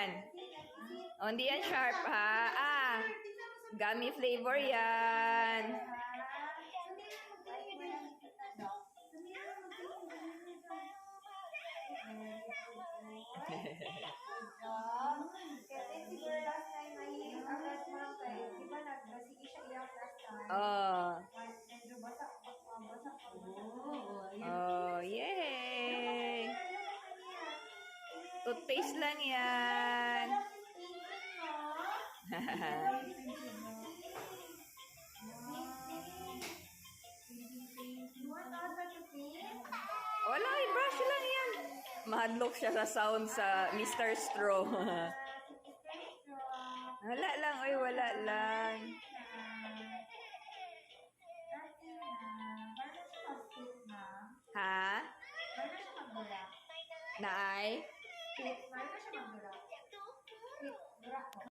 yan. Oh, hindi yan sharp, ha? Ah, gummy flavor yan. Kasi siguro last time ay agad mo lang kayo. Di ba nagsige siya iyak last time? Oh. Medyo basa pa. Oh, yay! Toothpaste lang yan. Wala, i-brush lang yan. Mahadlok siya sa sound sa Mr. Straw. Wala lang, oy, wala lang. Ha? Naay?